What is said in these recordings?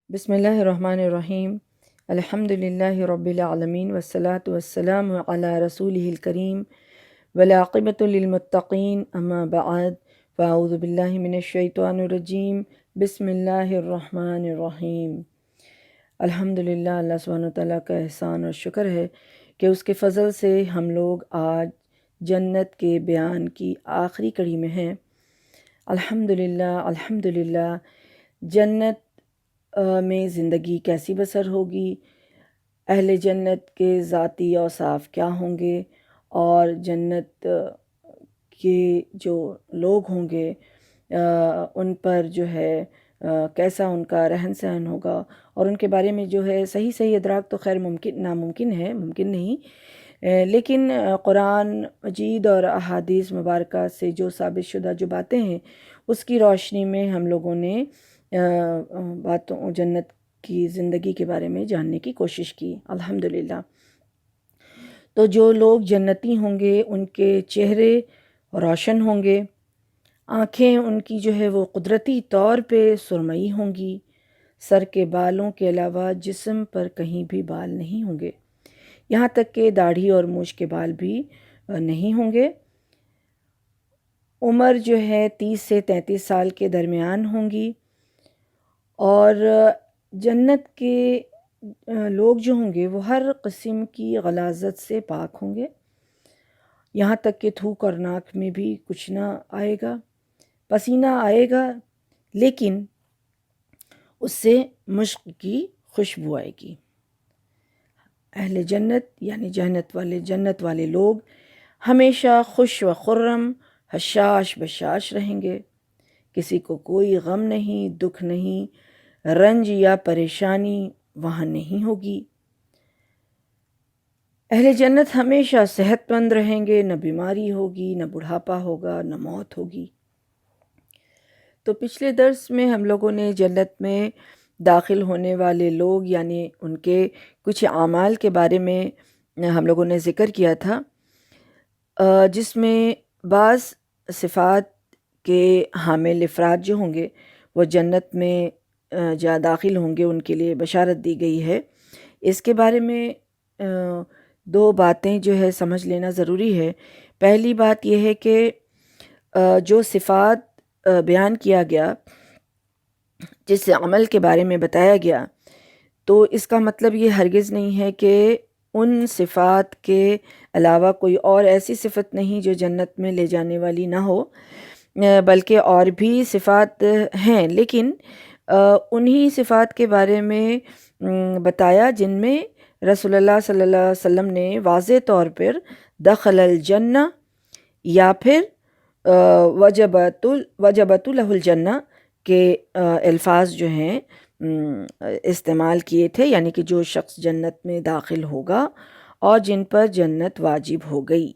بسم اللہ الرحمن الرحیم الحمد للہ رب العالمین والصلاة والسلام علی رسولہ الکریم والعاقبۃ للمتقین اما بعد فاعوذ باللہ من الشیطان الرجیم بسم اللہ الرحمن الرحیم۔ الحمد للہ، اللہ سبحانہ تعالیٰ کا احسان اور شکر ہے کہ اس کے فضل سے ہم لوگ آج جنت کے بیان کی آخری کڑی میں ہیں۔ الحمد للہ جنت میں زندگی کیسی بسر ہوگی، اہل جنت کے ذاتی اوصاف کیا ہوں گے، اور جنت کے جو لوگ ہوں گے ان پر جو ہے کیسا ان کا رہن سہن ہوگا، اور ان کے بارے میں جو ہے صحیح ادراک تو خیر ناممکن ہے، ممکن نہیں، لیکن قرآن مجید اور احادیث مبارکہ سے جو ثابت شدہ جو باتیں ہیں اس کی روشنی میں ہم لوگوں نے باتوں جنت کی زندگی کے بارے میں جاننے کی کوشش کی۔ الحمدللہ، تو جو لوگ جنتی ہوں گے ان کے چہرے روشن ہوں گے، آنکھیں ان کی جو ہے وہ قدرتی طور پہ سرمئی ہوں گی، سر کے بالوں کے علاوہ جسم پر کہیں بھی بال نہیں ہوں گے، یہاں تک کہ داڑھی اور مونچھ کے بال بھی نہیں ہوں گے۔ عمر جو ہے 30 سے 33 سال کے درمیان ہوں گی، اور جنت کے لوگ جو ہوں گے وہ ہر قسم کی غلاظت سے پاک ہوں گے، یہاں تک کہ تھوک اور ناک میں بھی کچھ نہ آئے گا، پسینہ آئے گا لیکن اس سے مشک کی خوشبو آئے گی۔ اہل جنت یعنی جنت والے لوگ ہمیشہ خوش و خرم، حشاش بشاش رہیں گے، کسی کو کوئی غم نہیں، دکھ نہیں، رنج یا پریشانی وہاں نہیں ہوگی۔ اہل جنت ہمیشہ صحت مند رہیں گے، نہ بیماری ہوگی، نہ بڑھاپا ہوگا، نہ موت ہوگی۔ تو پچھلے درس میں ہم لوگوں نے جنت میں داخل ہونے والے لوگ یعنی ان کے کچھ اعمال کے بارے میں ہم لوگوں نے ذکر کیا تھا، جس میں بعض صفات کے حامل افراد جو ہوں گے وہ جنت میں جہاں داخل ہوں گے ان کے لیے بشارت دی گئی ہے۔ اس کے بارے میں دو باتیں جو ہے سمجھ لینا ضروری ہے۔ پہلی بات یہ ہے کہ جو صفات بیان کیا گیا، جس عمل کے بارے میں بتایا گیا، تو اس کا مطلب یہ ہرگز نہیں ہے کہ ان صفات کے علاوہ کوئی اور ایسی صفت نہیں جو جنت میں لے جانے والی نہ ہو، بلکہ اور بھی صفات ہیں، لیکن انہی صفات کے بارے میں بتایا جن میں رسول اللہ صلی اللہ علیہ وسلم نے واضح طور پر دخل الجنہ یا پھر وجبت لہ الجنہ کے الفاظ جو ہیں استعمال کیے تھے، یعنی کہ جو شخص جنت میں داخل ہوگا اور جن پر جنت واجب ہو گئی۔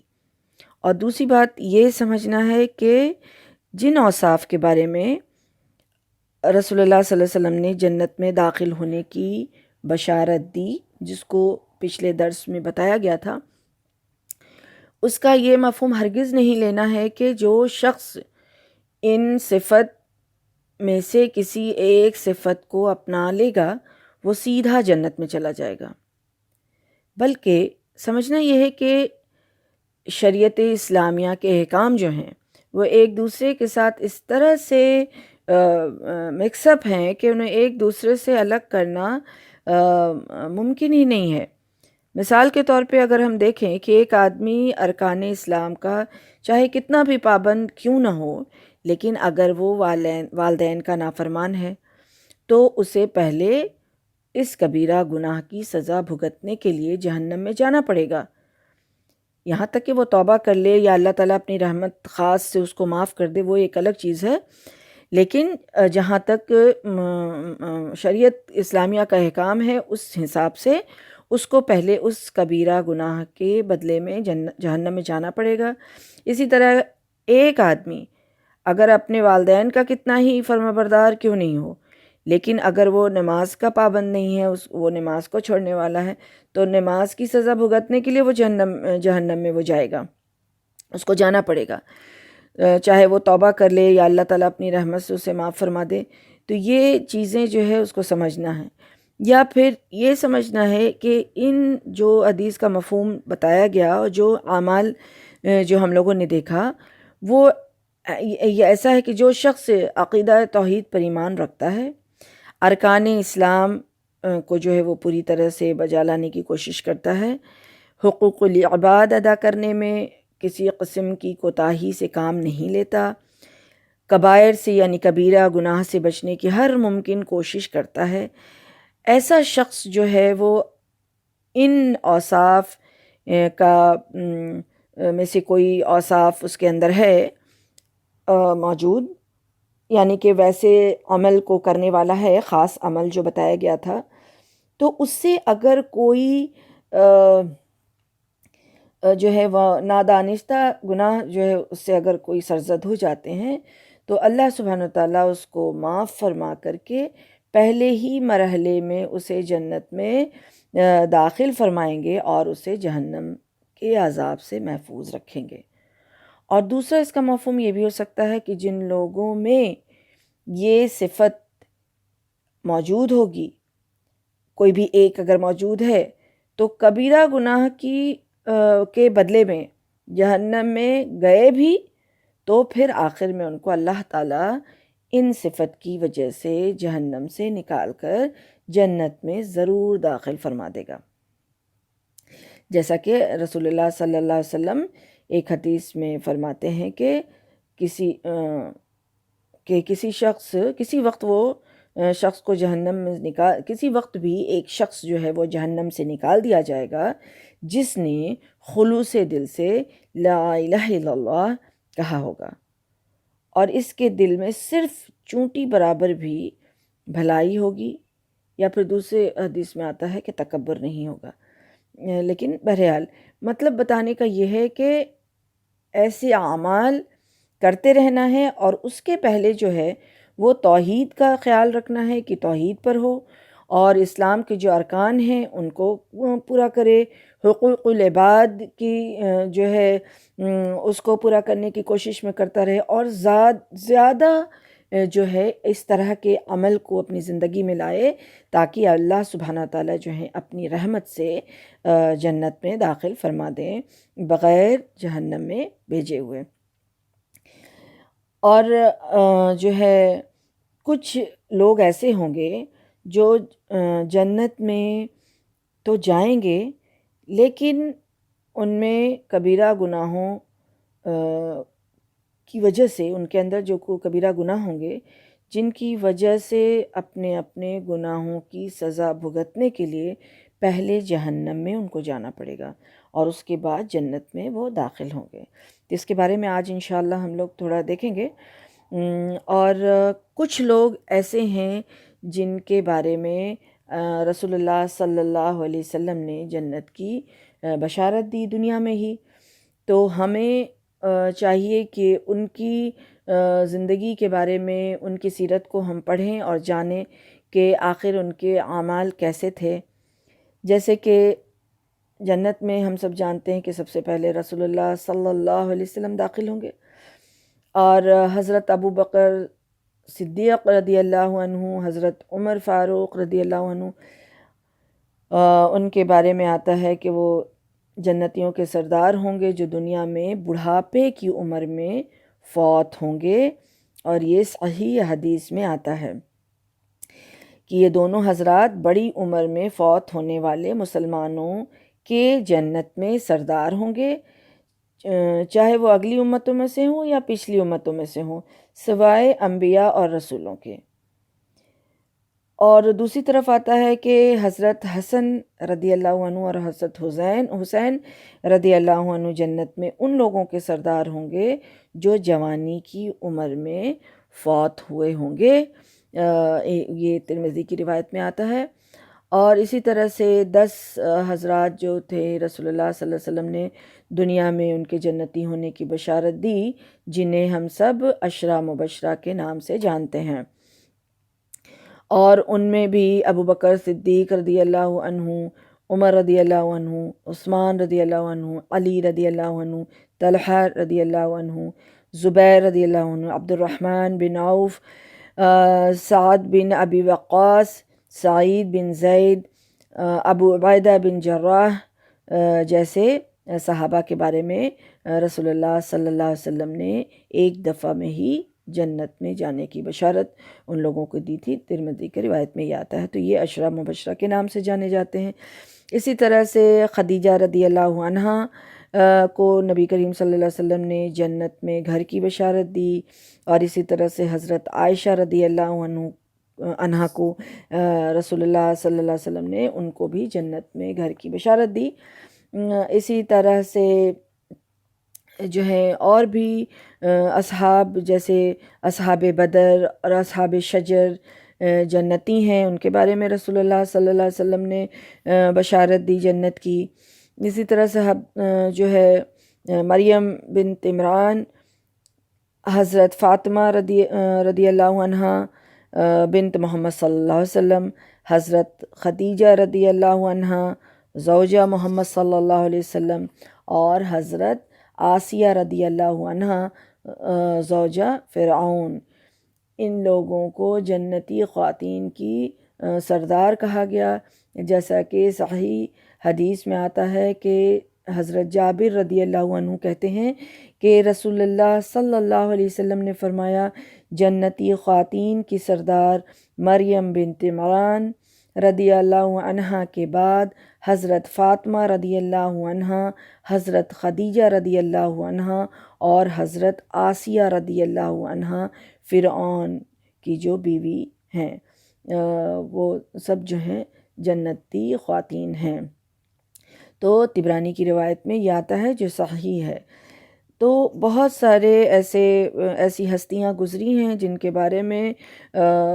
اور دوسری بات یہ سمجھنا ہے کہ جن اوصاف کے بارے میں رسول اللہ صلی اللہ علیہ وسلم نے جنت میں داخل ہونے کی بشارت دی، جس کو پچھلے درس میں بتایا گیا تھا، اس کا یہ مفہوم ہرگز نہیں لینا ہے کہ جو شخص ان صفت میں سے کسی ایک صفت کو اپنا لے گا وہ سیدھا جنت میں چلا جائے گا، بلکہ سمجھنا یہ ہے کہ شریعت اسلامیہ کے احکام جو ہیں وہ ایک دوسرے کے ساتھ اس طرح سے مکس اپ ہیں کہ انہیں ایک دوسرے سے الگ کرنا ممکن ہی نہیں ہے۔ مثال کے طور پہ اگر ہم دیکھیں کہ ایک آدمی ارکان اسلام کا چاہے کتنا بھی پابند کیوں نہ ہو، لیکن اگر وہ والدین کا نافرمان ہے تو اسے پہلے اس کبیرہ گناہ کی سزا بھگتنے کے لیے جہنم میں جانا پڑے گا، یہاں تک کہ وہ توبہ کر لے یا اللہ تعالیٰ اپنی رحمت خاص سے اس کو معاف کر دے، وہ ایک الگ چیز ہے، لیکن جہاں تک شریعت اسلامیہ کا احکام ہے اس حساب سے اس کو پہلے اس کبیرہ گناہ کے بدلے میں جہنم میں جانا پڑے گا۔ اسی طرح ایک آدمی اگر اپنے والدین کا کتنا ہی فرمانبردار کیوں نہیں ہو، لیکن اگر وہ نماز کا پابند نہیں ہے، وہ نماز کو چھوڑنے والا ہے، تو نماز کی سزا بھگتنے کے لیے وہ جہنم میں وہ جائے گا، اس کو جانا پڑے گا، چاہے وہ توبہ کر لے یا اللہ تعالیٰ اپنی رحمت سے اسے معاف فرما دے۔ تو یہ چیزیں جو ہے اس کو سمجھنا ہے، یا پھر یہ سمجھنا ہے کہ ان جو حدیث کا مفہوم بتایا گیا اور جو اعمال جو ہم لوگوں نے دیکھا، وہ یہ ایسا ہے کہ جو شخص عقیدہ توحید پر ایمان رکھتا ہے، ارکان اسلام کو جو ہے وہ پوری طرح سے بجا لانے کی کوشش کرتا ہے، حقوق العباد ادا کرنے میں کسی قسم کی کوتاہی سے کام نہیں لیتا، کبائر سے یعنی کبیرہ گناہ سے بچنے کی ہر ممکن کوشش کرتا ہے، ایسا شخص جو ہے وہ ان اوصاف کا میں سے کوئی اوصاف اس کے اندر ہے موجود، یعنی کہ ویسے عمل کو کرنے والا ہے، خاص عمل جو بتایا گیا تھا، تو اس سے اگر کوئی جو ہے وہ نادانستہ گناہ جو ہے اس سے اگر کوئی سرزد ہو جاتے ہیں تو اللہ سبحانہ وتعالیٰ اس کو معاف فرما کر کے پہلے ہی مرحلے میں اسے جنت میں داخل فرمائیں گے اور اسے جہنم کے عذاب سے محفوظ رکھیں گے۔ اور دوسرا اس کا مفہوم یہ بھی ہو سکتا ہے کہ جن لوگوں میں یہ صفت موجود ہوگی، کوئی بھی ایک اگر موجود ہے، تو کبیرہ گناہ کے بدلے میں جہنم میں گئے بھی تو پھر آخر میں ان کو اللہ تعالیٰ ان صفت کی وجہ سے جہنم سے نکال کر جنت میں ضرور داخل فرما دے گا، جیسا کہ رسول اللہ صلی اللہ علیہ وسلم ایک حدیث میں فرماتے ہیں کہ کسی شخص کسی وقت وہ شخص کو جہنم میں کسی وقت بھی ایک شخص جو ہے وہ جہنم سے نکال دیا جائے گا جس نے خلوص دل سے لا الہ الا اللہ کہا ہوگا اور اس کے دل میں صرف چونٹی برابر بھی بھلائی ہوگی، یا پھر دوسرے حدیث میں آتا ہے کہ تکبر نہیں ہوگا، لیکن بہرحال مطلب بتانے کا یہ ہے کہ ایسے اعمال کرتے رہنا ہے اور اس کے پہلے جو ہے وہ توحید کا خیال رکھنا ہے کہ توحید پر ہو، اور اسلام کے جو ارکان ہیں ان کو پورا کرے، حقوق العباد کی جو ہے اس کو پورا کرنے کی کوشش میں کرتا رہے، اور زیادہ جو ہے اس طرح کے عمل کو اپنی زندگی میں لائے تاکہ اللہ سبحانہ تعالیٰ جو ہے اپنی رحمت سے جنت میں داخل فرما دیں بغیر جہنم میں بھیجے ہوئے۔ اور جو ہے کچھ لوگ ایسے ہوں گے جو جنت میں تو جائیں گے لیکن ان میں کبیرہ گناہوں کی وجہ سے، ان کے اندر جو کبیرہ گناہ ہوں گے جن کی وجہ سے اپنے اپنے گناہوں کی سزا بھگتنے کے لیے پہلے جہنم میں ان کو جانا پڑے گا اور اس کے بعد جنت میں وہ داخل ہوں گے۔ اس کے بارے میں آج انشاءاللہ ہم لوگ تھوڑا دیکھیں گے۔ اور کچھ لوگ ایسے ہیں جن کے بارے میں رسول اللہ صلی اللہ علیہ وسلم نے جنت کی بشارت دی دنیا میں ہی، تو ہمیں چاہیے کہ ان کی زندگی کے بارے میں، ان کی سیرت کو ہم پڑھیں اور جانیں کہ آخر ان کے اعمال کیسے تھے۔ جیسے کہ جنت میں ہم سب جانتے ہیں کہ سب سے پہلے رسول اللہ صلی اللہ علیہ وسلم داخل ہوں گے، اور حضرت ابو بکر صدیق رضی اللہ عنہ، حضرت عمر فاروق رضی اللہ عنہ، ان کے بارے میں آتا ہے کہ وہ جنتیوں کے سردار ہوں گے جو دنیا میں بڑھاپے کی عمر میں فوت ہوں گے، اور یہ صحیح حدیث میں آتا ہے کہ یہ دونوں حضرات بڑی عمر میں فوت ہونے والے مسلمانوں کے جنت میں سردار ہوں گے، چاہے وہ اگلی امتوں میں سے ہوں یا پچھلی امتوں میں سے ہوں، سوائے انبیاء اور رسولوں کے۔ اور دوسری طرف آتا ہے کہ حضرت حسن رضی اللہ عنہ اور حضرت حسین رضی اللہ عنہ جنت میں ان لوگوں کے سردار ہوں گے جو جوانی کی عمر میں فوت ہوئے ہوں گے، یہ ترمذی کی روایت میں آتا ہے۔ اور اسی طرح سے 10 حضرات جو تھے رسول اللہ صلی اللہ علیہ وسلم نے دنیا میں ان کے جنتی ہونے کی بشارت دی، جنہیں ہم سب عشرہ مبشرہ کے نام سے جانتے ہیں، اور ان میں بھی ابو بکر صدیق رضی اللہ عنہ، عمر رضی اللہ عنہ، عثمان رضی اللہ عنہ، علی رضی اللہ عنہ، طلحہ رضی اللہ عنہ، زبیر رضی اللہ عنہ، عبد الرحمن بن عوف، سعد بن ابی وقاص، سعید بن زید، ابو عبیدہ بن جراح جیسے صحابہ کے بارے میں رسول اللہ صلی اللہ علیہ وسلم نے ایک دفعہ میں ہی جنت میں جانے کی بشارت ان لوگوں کو دی تھی۔ ترمذی کی روایت میں یہ آتا ہے، تو یہ عشرہ مبشرہ کے نام سے جانے جاتے ہیں۔ اسی طرح سے خدیجہ رضی اللہ عنہا کو نبی کریم صلی اللہ علیہ وسلم نے جنت میں گھر کی بشارت دی، اور اسی طرح سے حضرت عائشہ رضی اللہ عنہا کو رسول اللہ صلی اللہ علیہ وسلم نے ان کو بھی جنت میں گھر کی بشارت دی۔ اسی طرح سے جو ہے اور بھی اصحاب جیسے اصحاب بدر اور اصحاب شجر جنتی ہیں، ان کے بارے میں رسول اللہ صلی اللہ علیہ وسلم نے بشارت دی جنت کی۔ اسی طرح سے جو ہے مریم بنت عمران، حضرت فاطمہ رضی اللہ عنہا بنت محمد صلی اللہ علیہ وسلم، حضرت خدیجہ رضی اللہ عنہا زوجہ محمد صلی اللہ علیہ وسلم، اور حضرت آسیہ رضی اللہ عنہا زوجہ فرعون، ان لوگوں کو جنتی خواتین کی سردار کہا گیا، جیسا کہ صحیح حدیث میں آتا ہے کہ حضرت جابر رضی اللہ عنہ کہتے ہیں کہ رسول اللہ صلی اللہ علیہ وسلم نے فرمایا، جنتی خواتین کی سردار مریم بنت عمران رضی اللہ عنہا کے بعد حضرت فاطمہ رضی اللہ عنہا، حضرت خدیجہ رضی اللہ عنہا اور حضرت آسیہ رضی اللہ عنہا فرعون کی جو بیوی ہیں، وہ سب جو ہیں جنتی خواتین ہیں۔ تو طبرانی کی روایت میں یہ آتا ہے جو صحیح ہے۔ تو بہت سارے ایسی ہستیاں گزری ہیں جن کے بارے میں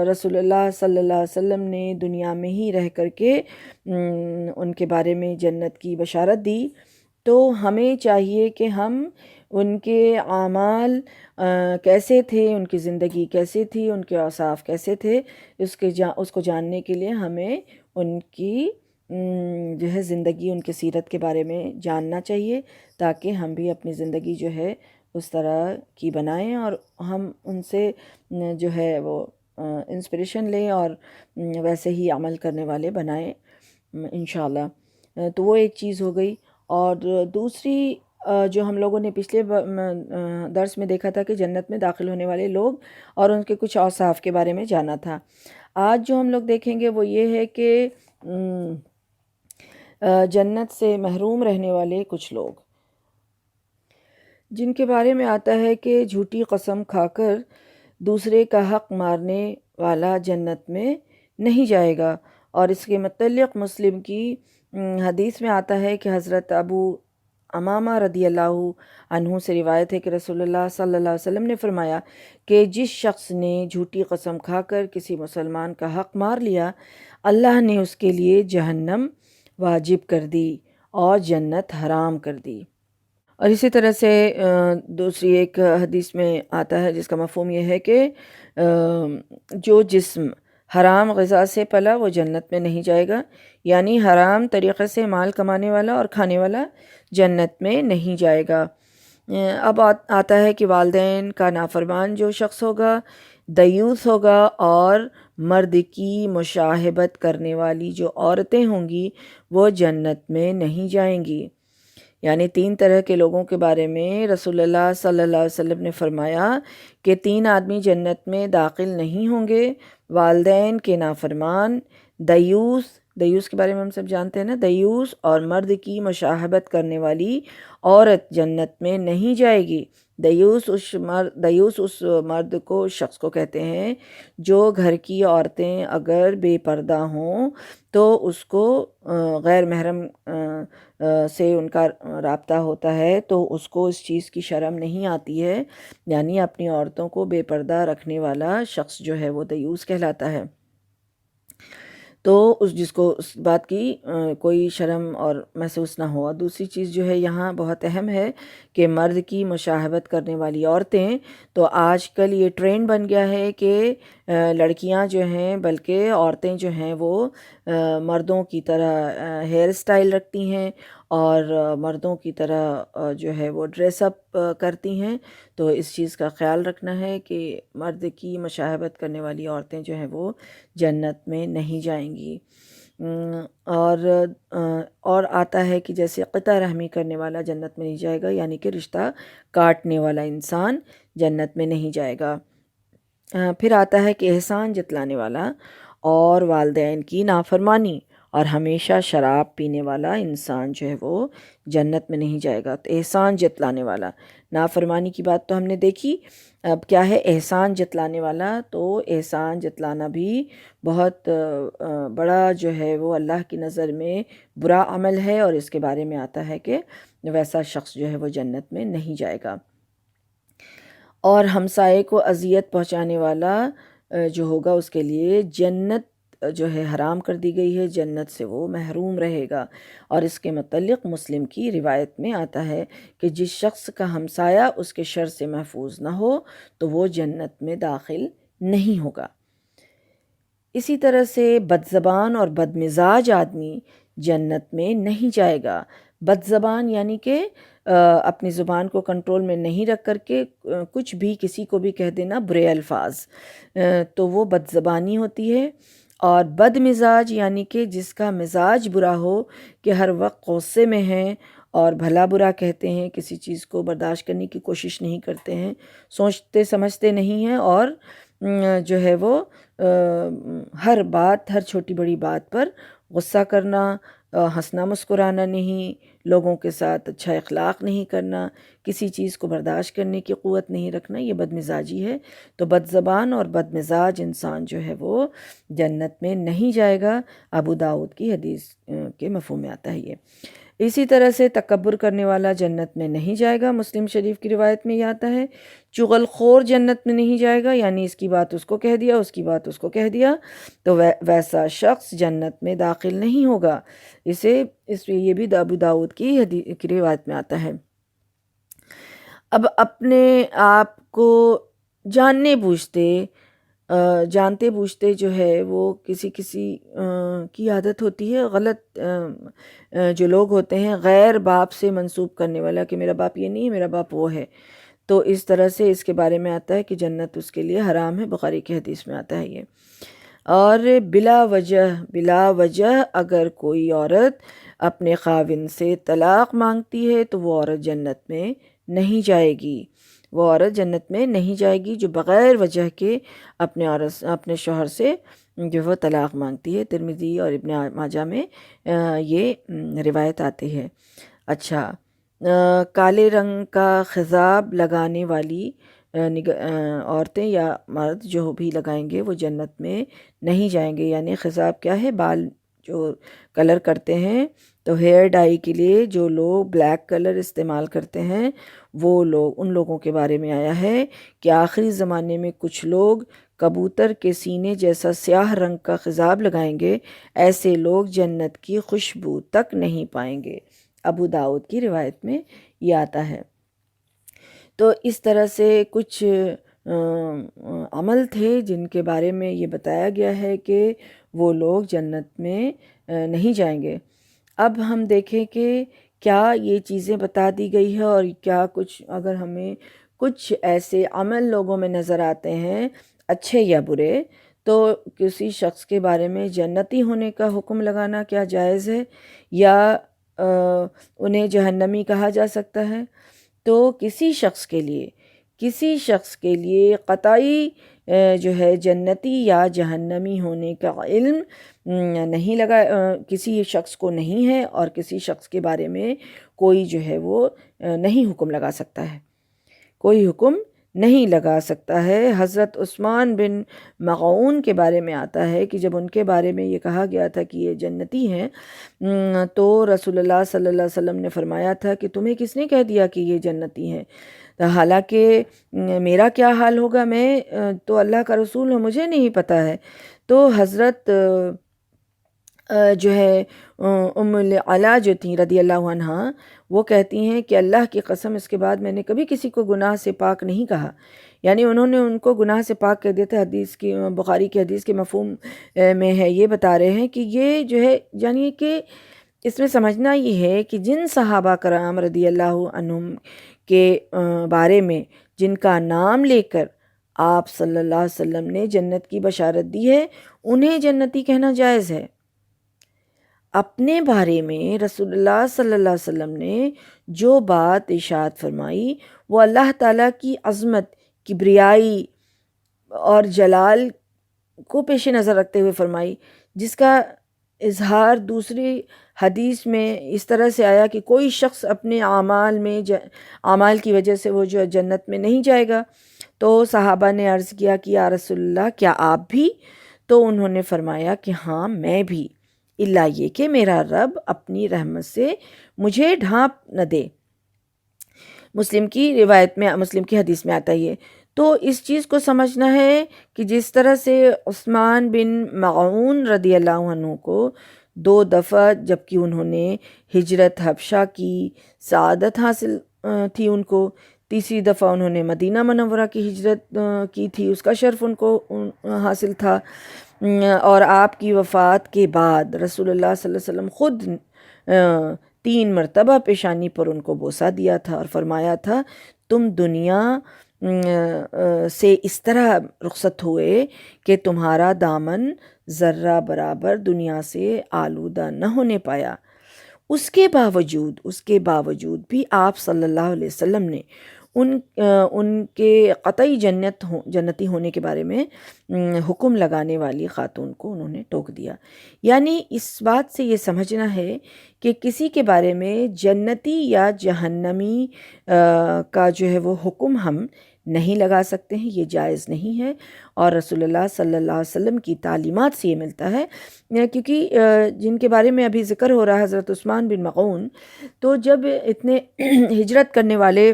رسول اللہ صلی اللہ علیہ وسلم نے دنیا میں ہی رہ کر کے ان کے بارے میں جنت کی بشارت دی۔ تو ہمیں چاہیے کہ ہم ان کے اعمال کیسے تھے، ان کی زندگی کیسے تھی، ان کے اوصاف کیسے تھے، اس کو جاننے کے لیے ہمیں ان کی جو ہے زندگی، ان کی سیرت کے بارے میں جاننا چاہیے، تاکہ ہم بھی اپنی زندگی جو ہے اس طرح کی بنائیں اور ہم ان سے جو ہے وہ انسپریشن لیں اور ویسے ہی عمل کرنے والے بنائیں انشاءاللہ۔ تو وہ ایک چیز ہو گئی۔ اور دوسری جو ہم لوگوں نے پچھلے درس میں دیکھا تھا کہ جنت میں داخل ہونے والے لوگ اور ان کے کچھ اوصاف کے بارے میں جانا تھا۔ آج جو ہم لوگ دیکھیں گے وہ یہ ہے کہ جنت سے محروم رہنے والے کچھ لوگ، جن کے بارے میں آتا ہے کہ جھوٹی قسم کھا کر دوسرے کا حق مارنے والا جنت میں نہیں جائے گا۔ اور اس کے متعلق مسلم کی حدیث میں آتا ہے کہ حضرت ابو امامہ رضی اللہ عنہ سے روایت ہے کہ رسول اللہ صلی اللہ علیہ وسلم نے فرمایا کہ جس شخص نے جھوٹی قسم کھا کر کسی مسلمان کا حق مار لیا، اللہ نے اس کے لیے جہنم واجب کر دی اور جنت حرام کر دی۔ اور اسی طرح سے دوسری ایک حدیث میں آتا ہے جس کا مفہوم یہ ہے کہ جو جسم حرام غذا سے پلا وہ جنت میں نہیں جائے گا، یعنی حرام طریقے سے مال کمانے والا اور کھانے والا جنت میں نہیں جائے گا۔ اب آتا ہے کہ والدین کا نافرمان جو شخص ہوگا، دیوث ہوگا، اور مرد کی مشاہبت کرنے والی جو عورتیں ہوں گی وہ جنت میں نہیں جائیں گی۔ یعنی 3 طرح کے لوگوں کے بارے میں رسول اللہ صلی اللہ علیہ وسلم نے فرمایا کہ 3 آدمی جنت میں داخل نہیں ہوں گے: والدین کے نافرمان، دیوس کے بارے میں ہم سب جانتے ہیں نا، دیوس، اور مرد کی مشاہبت کرنے والی عورت جنت میں نہیں جائے گی۔ دیوس اس مرد کو، اس شخص کو کہتے ہیں جو گھر کی عورتیں اگر بے پردہ ہوں تو اس کو غیر محرم سے ان کا رابطہ ہوتا ہے تو اس کو اس چیز کی شرم نہیں آتی ہے، یعنی اپنی عورتوں کو بے پردہ رکھنے والا شخص جو ہے وہ دیوس کہلاتا ہے۔ تو جس کو اس بات کی کوئی شرم اور محسوس نہ ہو۔ اور دوسری چیز جو ہے یہاں بہت اہم ہے کہ مرد کی مشاہبت کرنے والی عورتیں، تو آج کل یہ ٹرینڈ بن گیا ہے کہ لڑکیاں جو ہیں، بلکہ عورتیں جو ہیں وہ مردوں کی طرح ہیئر سٹائل رکھتی ہیں اور مردوں کی طرح جو ہے وہ ڈریس اپ کرتی ہیں، تو اس چیز کا خیال رکھنا ہے کہ مرد کی مشابہت کرنے والی عورتیں جو ہیں وہ جنت میں نہیں جائیں گی۔ اور آتا ہے کہ جیسے قطع رحمی کرنے والا جنت میں نہیں جائے گا، یعنی کہ رشتہ کاٹنے والا انسان جنت میں نہیں جائے گا۔ پھر آتا ہے کہ احسان جتلانے والا اور والدین کی نافرمانی اور ہمیشہ شراب پینے والا انسان جو ہے وہ جنت میں نہیں جائے گا۔ تو احسان جتلانے والا، نافرمانی کی بات تو ہم نے دیکھی، اب کیا ہے احسان جتلانے والا؟ تو احسان جتلانا بھی بہت بڑا جو ہے وہ اللہ کی نظر میں برا عمل ہے، اور اس کے بارے میں آتا ہے کہ ویسا شخص جو ہے وہ جنت میں نہیں جائے گا۔ اور ہمسائے کو اذیت پہنچانے والا جو ہوگا اس کے لیے جنت جو ہے حرام کر دی گئی ہے، جنت سے وہ محروم رہے گا۔ اور اس کے متعلق مسلم کی روایت میں آتا ہے کہ جس شخص کا ہمسایہ اس کے شر سے محفوظ نہ ہو تو وہ جنت میں داخل نہیں ہوگا۔ اسی طرح سے بد زبان اور بد مزاج آدمی جنت میں نہیں جائے گا۔ بد زبان یعنی کہ اپنی زبان کو کنٹرول میں نہیں رکھ کر کے کچھ بھی کسی کو بھی کہہ دینا برے الفاظ، تو وہ بد زبانی ہوتی ہے۔ اور بد مزاج یعنی کہ جس کا مزاج برا ہو، کہ ہر وقت غصے میں ہیں اور بھلا برا کہتے ہیں، کسی چیز کو برداشت کرنے کی کوشش نہیں کرتے ہیں، سوچتے سمجھتے نہیں ہیں، اور جو ہے وہ ہر بات، ہر چھوٹی بڑی بات پر غصہ کرنا، ہنسنا مسکرانا نہیں، لوگوں کے ساتھ اچھا اخلاق نہیں کرنا، کسی چیز کو برداشت کرنے کی قوت نہیں رکھنا، یہ بد مزاجی ہے۔ تو بد زبان اور بد مزاج انسان جو ہے وہ جنت میں نہیں جائے گا۔ ابو داؤد کی حدیث کے مفہوم میں آتا ہے یہ۔ اسی طرح سے تکبر کرنے والا جنت میں نہیں جائے گا، مسلم شریف کی روایت میں یہ آتا ہے۔ چغل خور جنت میں نہیں جائے گا، یعنی اس کی بات اس کو کہہ دیا، اس کی بات اس کو کہہ دیا، تو ویسا شخص جنت میں داخل نہیں ہوگا۔ یہ بھی ابو داؤد کی حدیث کی روایت میں آتا ہے۔ اب اپنے آپ کو جانتے بوجھتے جو ہے وہ کسی کی عادت ہوتی ہے، غلط جو لوگ ہوتے ہیں غیر باپ سے منسوب کرنے والا، کہ میرا باپ یہ نہیں ہے، میرا باپ وہ ہے، تو اس طرح سے اس کے بارے میں آتا ہے کہ جنت اس کے لیے حرام ہے، بخاری کی حدیث میں آتا ہے یہ۔ اور بلا وجہ اگر کوئی عورت اپنے خاوند سے طلاق مانگتی ہے تو وہ عورت جنت میں نہیں جائے گی، وہ عورت جنت میں نہیں جائے گی جو بغیر وجہ کے اپنے شوہر سے جو وہ طلاق مانگتی ہے۔ ترمذی اور ابن ماجہ میں یہ روایت آتی ہے۔ اچھا، کالے رنگ کا خضاب لگانے والی عورتیں یا مرد جو بھی لگائیں گے وہ جنت میں نہیں جائیں گے۔ یعنی خضاب کیا ہے؟ بال جو کلر کرتے ہیں، تو ہیئر ڈائی کے لیے جو لوگ بلیک کلر استعمال کرتے ہیں، ان لوگوں کے بارے میں آیا ہے کہ آخری زمانے میں کچھ لوگ کبوتر کے سینے جیسا سیاہ رنگ کا خضاب لگائیں گے، ایسے لوگ جنت کی خوشبو تک نہیں پائیں گے۔ ابو داؤد کی روایت میں یہ آتا ہے۔ تو اس طرح سے کچھ عمل تھے جن کے بارے میں یہ بتایا گیا ہے کہ وہ لوگ جنت میں نہیں جائیں گے۔ اب ہم دیکھیں کہ کیا یہ چیزیں بتا دی گئی ہے، اور کیا کچھ اگر ہمیں کچھ ایسے عمل لوگوں میں نظر آتے ہیں اچھے یا برے، تو کسی شخص کے بارے میں جنتی ہونے کا حکم لگانا کیا جائز ہے، یا انہیں جہنمی کہا جا سکتا ہے؟ تو کسی شخص کے لیے قطعی جو ہے جنتی یا جہنمی ہونے کا علم نہیں لگا، کسی شخص کو نہیں ہے، اور کسی شخص کے بارے میں کوئی جو ہے وہ نہیں حکم لگا سکتا ہے، کوئی حکم نہیں لگا سکتا ہے۔ حضرت عثمان بن مغعون کے بارے میں آتا ہے کہ جب ان کے بارے میں یہ کہا گیا تھا کہ یہ جنتی ہیں، تو رسول اللہ صلی اللہ علیہ وسلم نے فرمایا تھا کہ تمہیں کس نے کہہ دیا کہ یہ جنتی ہیں؟ حالانکہ میرا کیا حال ہوگا، میں تو اللہ کا رسول ہوں، مجھے نہیں پتہ ہے۔ تو حضرت جو ہے ام العلا جو تھیں رضی اللہ عنہ، وہ کہتی ہیں کہ اللہ کی قسم اس کے بعد میں نے کبھی کسی کو گناہ سے پاک نہیں کہا، یعنی انہوں نے ان کو گناہ سے پاک کر دیا تھا۔ حدیث کی بخاری کی حدیث کے مفہوم میں ہے، یہ بتا رہے ہیں کہ یہ جو ہے یعنی کہ اس میں سمجھنا یہ ہے کہ جن صحابہ کرام رضی اللہ عنہم کے بارے میں جن کا نام لے کر آپ صلی اللہ علیہ وسلم نے جنت کی بشارت دی ہے، انہیں جنتی کہنا جائز ہے۔ اپنے بارے میں رسول اللہ صلی اللہ علیہ وسلم نے جو بات ارشاد فرمائی وہ اللہ تعالیٰ کی عظمت، کبریائی اور جلال کو پیش نظر رکھتے ہوئے فرمائی، جس کا اظہار دوسری حدیث میں اس طرح سے آیا کہ کوئی شخص اپنے اعمال کی وجہ سے وہ جو جنت میں نہیں جائے گا۔ تو صحابہ نے عرض کیا کہ یا رسول اللہ کیا آپ بھی؟ تو انہوں نے فرمایا کہ ہاں میں بھی، الا یہ کہ میرا رب اپنی رحمت سے مجھے ڈھانپ نہ دے۔ مسلم کی حدیث میں آتا ہے۔ تو اس چیز کو سمجھنا ہے کہ جس طرح سے عثمان بن مغعون رضی اللہ عنہ کو 2 دفعہ جبکہ انہوں نے ہجرت حبشہ کی سعادت حاصل تھی ان کو، تیسری دفعہ انہوں نے مدینہ منورہ کی ہجرت کی تھی، اس کا شرف ان کو حاصل تھا، اور آپ کی وفات کے بعد رسول اللہ صلی اللہ علیہ وسلم خود 3 مرتبہ پیشانی پر ان کو بوسہ دیا تھا اور فرمایا تھا تم دنیا سے اس طرح رخصت ہوئے کہ تمہارا دامن ذرہ برابر دنیا سے آلودہ نہ ہونے پایا۔ اس کے باوجود بھی آپ صلی اللہ علیہ وسلم نے ان کے قطعی جنتی ہونے کے بارے میں حکم لگانے والی خاتون کو انہوں نے ٹوک دیا۔ یعنی اس بات سے یہ سمجھنا ہے کہ کسی کے بارے میں جنتی یا جہنمی کا جو ہے وہ حکم ہم نہیں لگا سکتے ہیں، یہ جائز نہیں ہے، اور رسول اللہ صلی اللہ علیہ وسلم کی تعلیمات سے یہ ملتا ہے، کیونکہ جن کے بارے میں ابھی ذکر ہو رہا ہے حضرت عثمان بن مغعون، تو جب اتنے ہجرت کرنے والے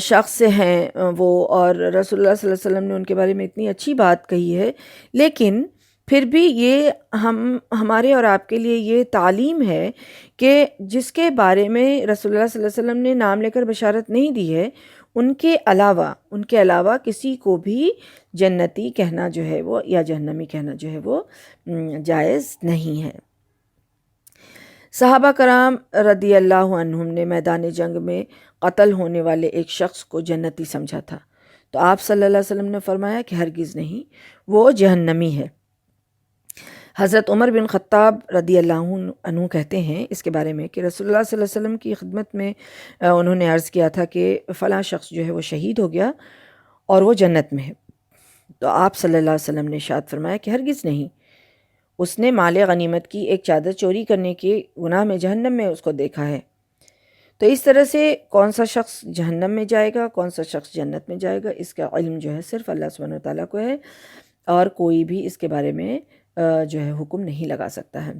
شخص ہیں وہ، اور رسول اللہ صلی اللہ علیہ وسلم نے ان کے بارے میں اتنی اچھی بات کہی ہے، لیکن پھر بھی یہ ہمارے اور آپ کے لیے یہ تعلیم ہے کہ جس کے بارے میں رسول اللہ صلی اللہ علیہ وسلم نے نام لے کر بشارت نہیں دی ہے، ان کے علاوہ کسی کو بھی جنتی کہنا جو ہے وہ یا جہنمی کہنا جو ہے وہ جائز نہیں ہے۔ صحابہ کرام رضی اللہ عنہم نے میدان جنگ میں قتل ہونے والے ایک شخص کو جنتی سمجھا تھا، تو آپ صلی اللہ علیہ وسلم نے فرمایا کہ ہرگز نہیں، وہ جہنمی ہے۔ حضرت عمر بن خطاب رضی اللہ عنہ کہتے ہیں اس کے بارے میں کہ رسول اللہ صلی اللہ علیہ وسلم کی خدمت میں انہوں نے عرض کیا تھا کہ فلاں شخص جو ہے وہ شہید ہو گیا اور وہ جنت میں ہے، تو آپ صلی اللہ علیہ وسلم نے ارشاد فرمایا کہ ہرگز نہیں، اس نے مال غنیمت کی ایک چادر چوری کرنے کے گناہ میں جہنم میں اس کو دیکھا ہے۔ تو اس طرح سے کون سا شخص جہنم میں جائے گا، کون سا شخص جنت میں جائے گا، اس کا علم جو ہے صرف اللہ سبحانہ وتعالیٰ کو ہے، اور کوئی بھی اس کے بارے میں جو ہے حکم نہیں لگا سکتا ہے۔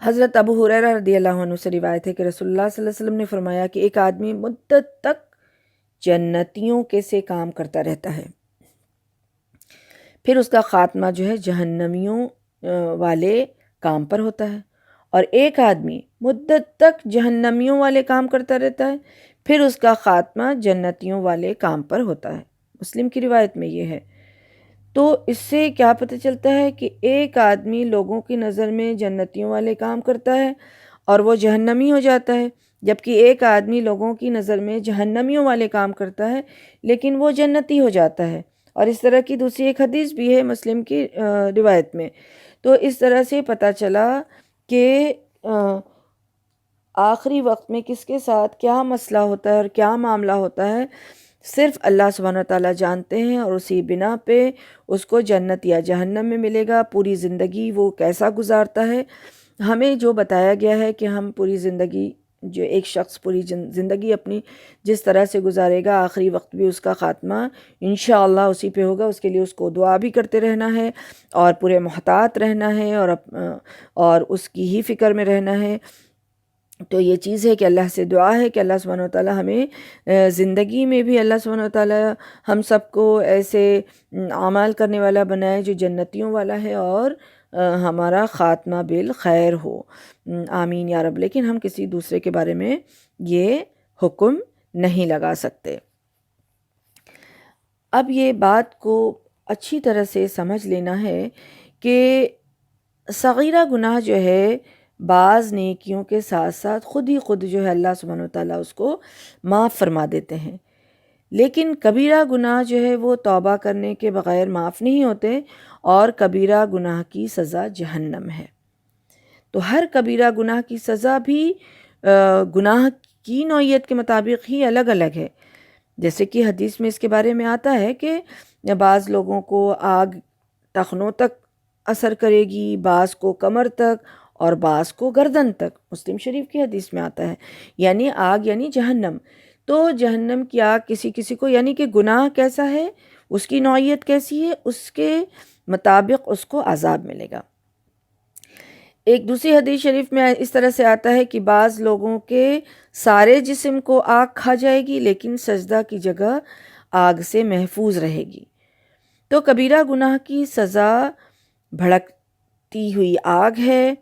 حضرت ابو ہریرہ رضی اللہ عنہ سے روایت ہے کہ رسول اللہ صلی اللہ علیہ وسلم نے فرمایا کہ ایک آدمی مدت تک جنتیوں کے سے کام کرتا رہتا ہے، پھر اس کا خاتمہ جو ہے جہنمیوں والے کام پر ہوتا ہے، اور ایک آدمی مدت تک جہنمیوں والے کام کرتا رہتا ہے، پھر اس کا خاتمہ جنتیوں والے کام پر ہوتا ہے۔ مسلم کی روایت میں یہ ہے۔ تو اس سے کیا پتہ چلتا ہے کہ ایک آدمی لوگوں کی نظر میں جنتیوں والے کام کرتا ہے اور وہ جہنمی ہو جاتا ہے، جبکہ ایک آدمی لوگوں کی نظر میں جہنمیوں والے کام کرتا ہے لیکن وہ جنتی ہو جاتا ہے۔ اور اس طرح کی دوسری ایک حدیث بھی ہے مسلم کی روایت میں۔ تو اس طرح سے پتہ چلا کہ آخری وقت میں کس کے ساتھ کیا مسئلہ ہوتا ہے اور کیا معاملہ ہوتا ہے، صرف اللہ سبحانہ وتعالیٰ جانتے ہیں، اور اسی بنا پہ اس کو جنت یا جہنم میں ملے گا۔ پوری زندگی وہ کیسا گزارتا ہے، ہمیں جو بتایا گیا ہے کہ ہم پوری زندگی، جو ایک شخص پوری زندگی اپنی جس طرح سے گزارے گا، آخری وقت بھی اس کا خاتمہ انشاءاللہ اسی پہ ہوگا۔ اس کے لیے اس کو دعا بھی کرتے رہنا ہے اور پورے محتاط رہنا ہے، اور اس کی ہی فکر میں رہنا ہے۔ تو یہ چیز ہے کہ اللہ سے دعا ہے کہ اللہ سبحانہ وتعالیٰ ہمیں زندگی میں بھی اللہ سبحانہ وتعالیٰ ہم سب کو ایسے اعمال کرنے والا بنائے جو جنتیوں والا ہے، اور ہمارا خاتمہ بالخیر ہو، آمین یا رب۔ لیکن ہم کسی دوسرے کے بارے میں یہ حکم نہیں لگا سکتے۔ اب یہ بات کو اچھی طرح سے سمجھ لینا ہے کہ صغیرہ گناہ جو ہے بعض نیکیوں کے ساتھ ساتھ خود جو ہے اللہ سبحانہ وتعالیٰ اس کو معاف فرما دیتے ہیں، لیکن کبیرہ گناہ جو ہے وہ توبہ کرنے کے بغیر معاف نہیں ہوتے، اور کبیرہ گناہ کی سزا جہنم ہے۔ تو ہر کبیرہ گناہ کی سزا بھی گناہ کی نوعیت کے مطابق ہی الگ الگ ہے، جیسے کہ حدیث میں اس کے بارے میں آتا ہے کہ بعض لوگوں کو آگ ٹخنوں تک اثر کرے گی، بعض کو کمر تک، اور بعض کو گردن تک، مسلم شریف کی حدیث میں آتا ہے، یعنی آگ یعنی جہنم۔ تو جہنم کی آگ کسی کسی کو، یعنی کہ گناہ کیسا ہے، اس کی نوعیت کیسی ہے، اس کے مطابق اس کو عذاب ملے گا۔ ایک دوسری حدیث شریف میں اس طرح سے آتا ہے کہ بعض لوگوں کے سارے جسم کو آگ کھا جائے گی، لیکن سجدہ کی جگہ آگ سے محفوظ رہے گی۔ تو کبیرہ گناہ کی سزا بھڑکتی ہوئی آگ ہے،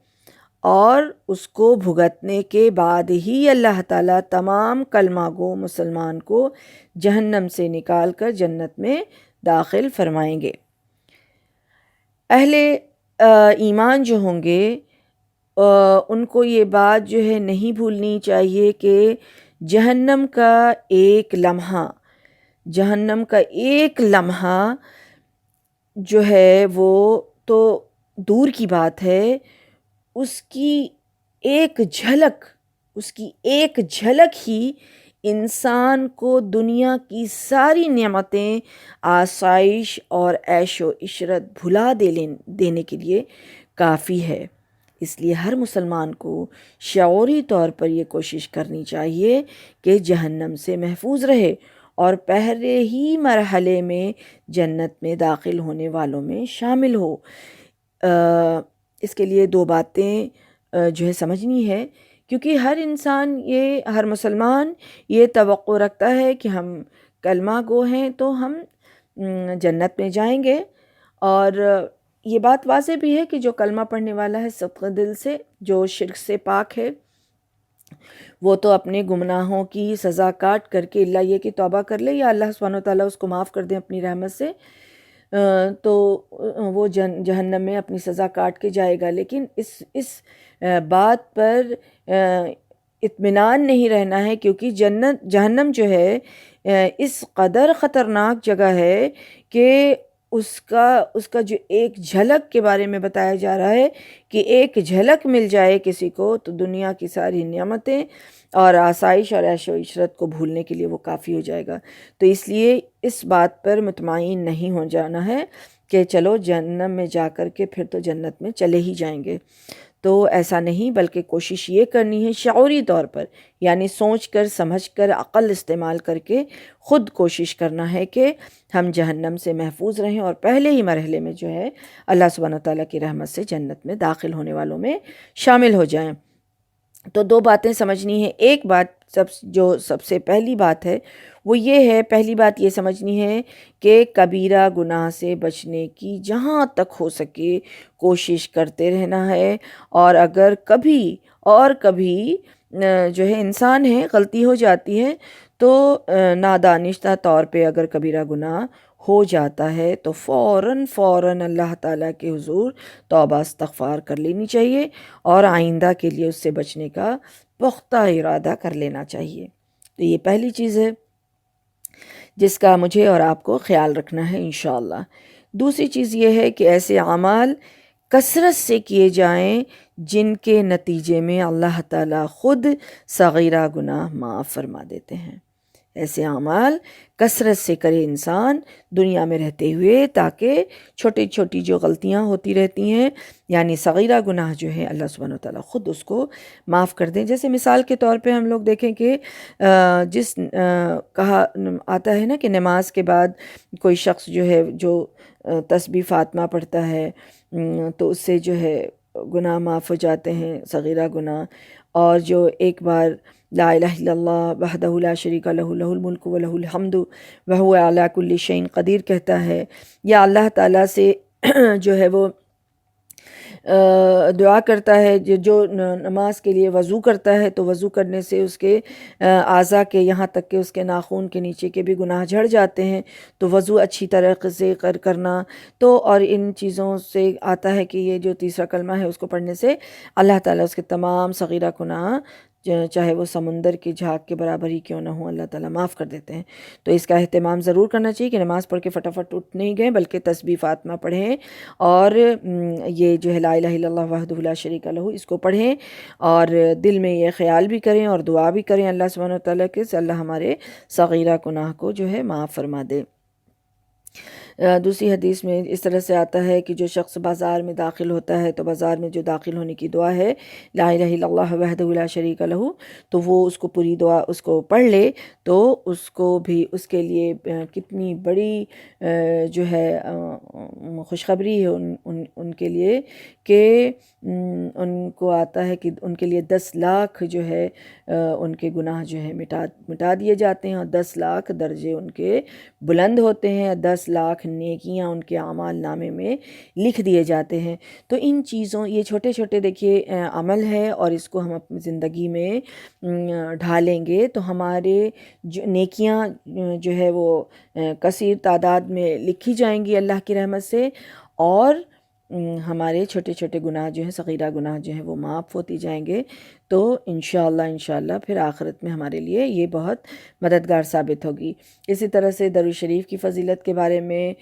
اور اس کو بھگتنے کے بعد ہی اللہ تعالیٰ تمام کلمہ گو مسلمان کو جہنم سے نکال کر جنت میں داخل فرمائیں گے۔ اہل ایمان جو ہوں گے ان کو یہ بات جو ہے نہیں بھولنی چاہیے کہ جہنم کا ایک لمحہ جو ہے وہ تو دور کی بات ہے، اس کی ایک جھلک ہی انسان کو دنیا کی ساری نعمتیں، آسائش اور عیش و عشرت بھلا دینے کے لیے کافی ہے۔ اس لیے ہر مسلمان کو شعوری طور پر یہ کوشش کرنی چاہیے کہ جہنم سے محفوظ رہے اور پہلے ہی مرحلے میں جنت میں داخل ہونے والوں میں شامل ہو۔ اس کے لیے دو باتیں جو ہے سمجھنی ہے، کیونکہ ہر مسلمان یہ توقع رکھتا ہے کہ ہم کلمہ گو ہیں تو ہم جنت میں جائیں گے، اور یہ بات واضح بھی ہے کہ جو کلمہ پڑھنے والا ہے صدق دل سے، جو شرک سے پاک ہے، وہ تو اپنے گناہوں کی سزا کاٹ کر کے اللہ یہ کہ توبہ کر لے یا اللہ سبحانہ وتعالیٰ اس کو معاف کر دیں اپنی رحمت سے، تو وہ جہنم میں اپنی سزا کاٹ کے جائے گا۔ لیکن اس بات پر اطمینان نہیں رہنا ہے، کیونکہ جہنم جو ہے اس قدر خطرناک جگہ ہے کہ اس کا جو ایک جھلک کے بارے میں بتایا جا رہا ہے کہ ایک جھلک مل جائے کسی کو تو دنیا کی ساری نعمتیں اور آسائش اور عیش و عشرت کو بھولنے کے لیے وہ کافی ہو جائے گا۔ تو اس لیے اس بات پر مطمئن نہیں ہو جانا ہے کہ چلو جہنم میں جا کر کے پھر تو جنت میں چلے ہی جائیں گے، تو ایسا نہیں، بلکہ کوشش یہ کرنی ہے شعوری طور پر، یعنی سوچ کر سمجھ کر عقل استعمال کر کے خود کوشش کرنا ہے کہ ہم جہنم سے محفوظ رہیں اور پہلے ہی مرحلے میں جو ہے اللہ سبحانہ وتعالیٰ کی رحمت سے جنت میں داخل ہونے والوں میں شامل ہو جائیں۔ تو دو باتیں سمجھنی ہے۔ ایک بات جو سب سے پہلی بات ہے وہ یہ ہے، پہلی بات یہ سمجھنی ہے کہ کبیرہ گناہ سے بچنے کی جہاں تک ہو سکے کوشش کرتے رہنا ہے، اور اگر کبھی جو ہے انسان ہے غلطی ہو جاتی ہے تو نادانشتہ طور پہ اگر کبیرہ گناہ ہو جاتا ہے تو فوراً اللہ تعالیٰ کے حضور توبہ استغفار کر لینی چاہیے، اور آئندہ کے لیے اس سے بچنے کا پختہ ارادہ کر لینا چاہیے۔ تو یہ پہلی چیز ہے جس کا مجھے اور آپ کو خیال رکھنا ہے انشاءاللہ۔ دوسری چیز یہ ہے کہ ایسے اعمال کثرت سے کیے جائیں جن کے نتیجے میں اللہ تعالیٰ خود صغیرہ گناہ معاف فرما دیتے ہیں۔ ایسے اعمال کثرت سے کرے انسان دنیا میں رہتے ہوئے، تاکہ چھوٹی چھوٹی جو غلطیاں ہوتی رہتی ہیں یعنی صغیرہ گناہ جو ہے اللہ سبحانہ وتعالیٰ خود اس کو معاف کر دیں۔ جیسے مثال کے طور پہ ہم لوگ دیکھیں کہ کہا آتا ہے نا کہ نماز کے بعد کوئی شخص جو ہے جو تسبیح فاطمہ پڑھتا ہے تو اس سے جو ہے گناہ معاف ہو جاتے ہیں، صغیرہ گناہ، اور جو ایک بار لا الہ الا اللہ وحدہ لا شریک لہ لہ الملک و لہ الحمد وہو علی کل شیء قدیر کہتا ہے، یا اللہ تعالیٰ سے جو ہے وہ دعا کرتا ہے، جو نماز کے لیے وضو کرتا ہے تو وضو کرنے سے اس کے اعضاء کے یہاں تک کہ اس کے ناخن کے نیچے کے بھی گناہ جھڑ جاتے ہیں، تو وضو اچھی طرح سے کرنا تو، اور ان چیزوں سے آتا ہے کہ یہ جو تیسرا کلمہ ہے اس کو پڑھنے سے اللہ تعالیٰ اس کے تمام صغیرہ گناہ چاہے وہ سمندر کی جھاگ کے برابر ہی کیوں نہ ہوں اللہ تعالیٰ معاف کر دیتے ہیں۔ تو اس کا اہتمام ضرور کرنا چاہیے کہ نماز پڑھ کے فٹافٹ اٹھ نہیں گئے بلکہ تسبیح فاطمہ پڑھیں، اور یہ جو ہے لا الہ الا اللہ وحدہ لا شریک لہ اس کو پڑھیں، اور دل میں یہ خیال بھی کریں اور دعا بھی کریں اللہ سبحانہ وتعالیٰ کے سے اللہ ہمارے صغیرہ گناہ کو جو ہے معاف فرما دے۔ دوسری حدیث میں اس طرح سے آتا ہے کہ جو شخص بازار میں داخل ہوتا ہے تو بازار میں جو داخل ہونے کی دعا ہے لا الہ الا اللہ وحدہ لا شریک لہ، تو وہ اس کو پوری دعا اس کو پڑھ لے تو اس کو بھی اس کے لیے کتنی بڑی جو ہے خوشخبری ہے ان کے لیے کہ ان کو آتا ہے کہ ان کے لیے 10 لاکھ جو ہے ان کے گناہ جو ہے مٹا دیے جاتے ہیں، اور 10 لاکھ درجے ان کے بلند ہوتے ہیں، 10 لاکھ نیکیاں ان کے اعمال نامے میں لکھ دیے جاتے ہیں۔ تو ان چیزوں، یہ چھوٹے چھوٹے دیکھیے عمل ہے، اور اس کو ہم اپنی زندگی میں ڈھالیں گے تو ہمارے نیکیاں جو ہے وہ کثیر تعداد میں لکھی جائیں گی اللہ کی رحمت سے، اور ہمارے چھوٹے چھوٹے گناہ جو ہیں، صغیرہ گناہ جو ہیں وہ معاف ہوتی جائیں گے۔ تو انشاءاللہ پھر آخرت میں ہمارے لیے یہ بہت مددگار ثابت ہوگی۔ اسی طرح سے درود شریف کی فضیلت کے بارے میں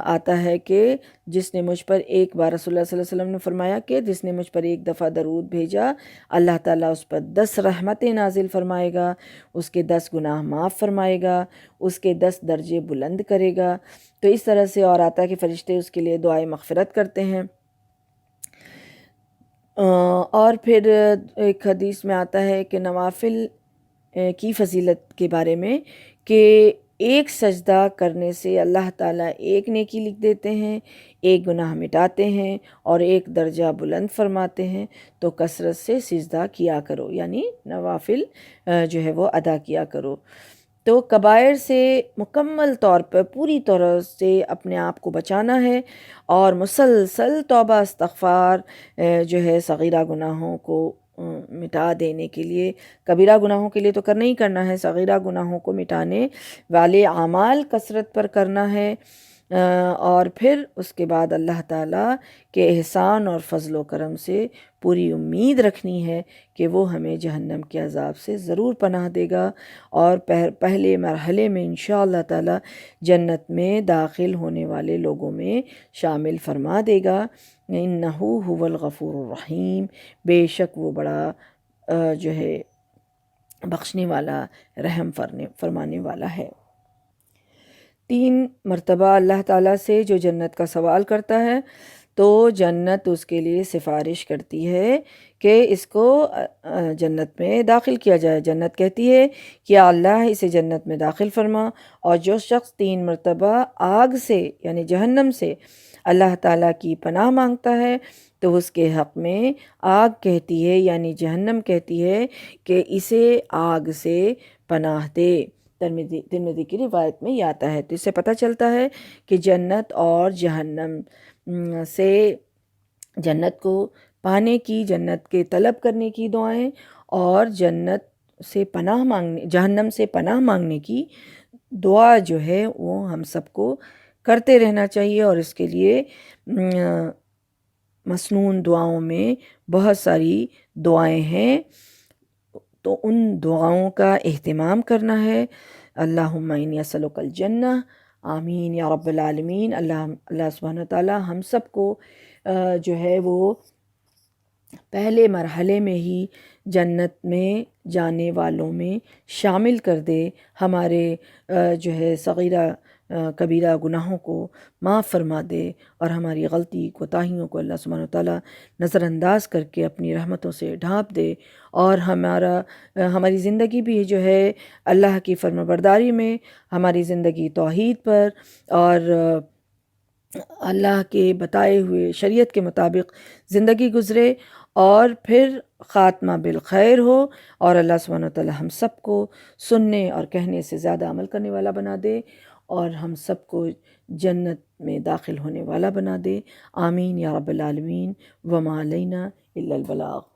آتا ہے کہ جس نے مجھ پر ایک بار، رسول اللہ صلی اللہ علیہ وسلم نے فرمایا کہ جس نے مجھ پر ایک دفعہ درود بھیجا اللہ تعالیٰ اس پر 10 رحمتیں نازل فرمائے گا، اس کے 10 گناہ معاف فرمائے گا، اس کے 10 درجے بلند کرے گا۔ تو اس طرح سے اور آتا ہے کہ فرشتے اس کے لیے دعائے مغفرت کرتے ہیں۔ اور پھر ایک حدیث میں آتا ہے کہ نوافل کی فضیلت کے بارے میں کہ ایک سجدہ کرنے سے اللہ تعالیٰ ایک نیکی لکھ دیتے ہیں، ایک گناہ مٹاتے ہیں اور ایک درجہ بلند فرماتے ہیں۔ تو کثرت سے سجدہ کیا کرو، یعنی نوافل جو ہے وہ ادا کیا کرو۔ تو کبائر سے مکمل طور پر پوری طرح سے اپنے آپ کو بچانا ہے، اور مسلسل توبہ استغفار جو ہے صغیرہ گناہوں کو مٹا دینے کے لیے، کبیرہ گناہوں کے لیے تو کرنا ہی کرنا ہے، صغیرہ گناہوں کو مٹانے والے اعمال کثرت پر کرنا ہے، اور پھر اس کے بعد اللہ تعالیٰ کے احسان اور فضل و کرم سے پوری امید رکھنی ہے کہ وہ ہمیں جہنم کے عذاب سے ضرور پناہ دے گا، اور پہلے مرحلے میں انشاءاللہ تعالیٰ جنت میں داخل ہونے والے لوگوں میں شامل فرما دے گا۔ اِنَّهُ هُوَ الْغَفُورُ الرَّحِيمُ، بے شک وہ بڑا جو ہے بخشنے والا، رحم فرمانے والا ہے۔ 3 مرتبہ اللہ تعالیٰ سے جو جنت کا سوال کرتا ہے تو جنت اس کے لیے سفارش کرتی ہے کہ اس کو جنت میں داخل کیا جائے۔ جنت کہتی ہے کہ یا اللہ اسے جنت میں داخل فرما، اور جو شخص 3 مرتبہ آگ سے یعنی جہنم سے اللہ تعالیٰ کی پناہ مانگتا ہے تو اس کے حق میں آگ کہتی ہے یعنی جہنم کہتی ہے کہ اسے آگ سے پناہ دے۔ ترمذی کی روایت میں یہ آتا ہے۔ تو اس سے پتہ چلتا ہے کہ جنت اور جہنم سے، جنت کو پانے کی، جنت کے طلب کرنے کی دعائیں، اور جنت سے پناہ مانگنے، جہنم سے پناہ مانگنے کی دعا جو ہے وہ ہم سب کو کرتے رہنا چاہیے، اور اس کے لیے مسنون دعاؤں میں بہت ساری دعائیں ہیں، تو ان دعاؤں کا اہتمام کرنا ہے۔ اللہم انی اسألک الجنہ، آمین یا رب العالمین۔ اللہ سبحانہ تعالیٰ ہم سب کو جو ہے وہ پہلے مرحلے میں ہی جنت میں جانے والوں میں شامل کر دے، ہمارے جو ہے صغیرہ کبیرہ گناہوں کو معاف فرما دے، اور ہماری غلطی کوتاہیوں کو اللہ سبحانہ تعالیٰ نظر انداز کر کے اپنی رحمتوں سے ڈھانپ دے، اور ہماری زندگی بھی جو ہے اللہ کی فرمانبرداری میں، ہماری زندگی توحید پر اور اللہ کے بتائے ہوئے شریعت کے مطابق زندگی گزرے، اور پھر خاتمہ بالخیر ہو، اور اللہ سبحانہ وتعالی ہم سب کو سننے اور کہنے سے زیادہ عمل کرنے والا بنا دے، اور ہم سب کو جنت میں داخل ہونے والا بنا دے۔ آمین یا رب العالمین۔ وما علینا الا البلاغ۔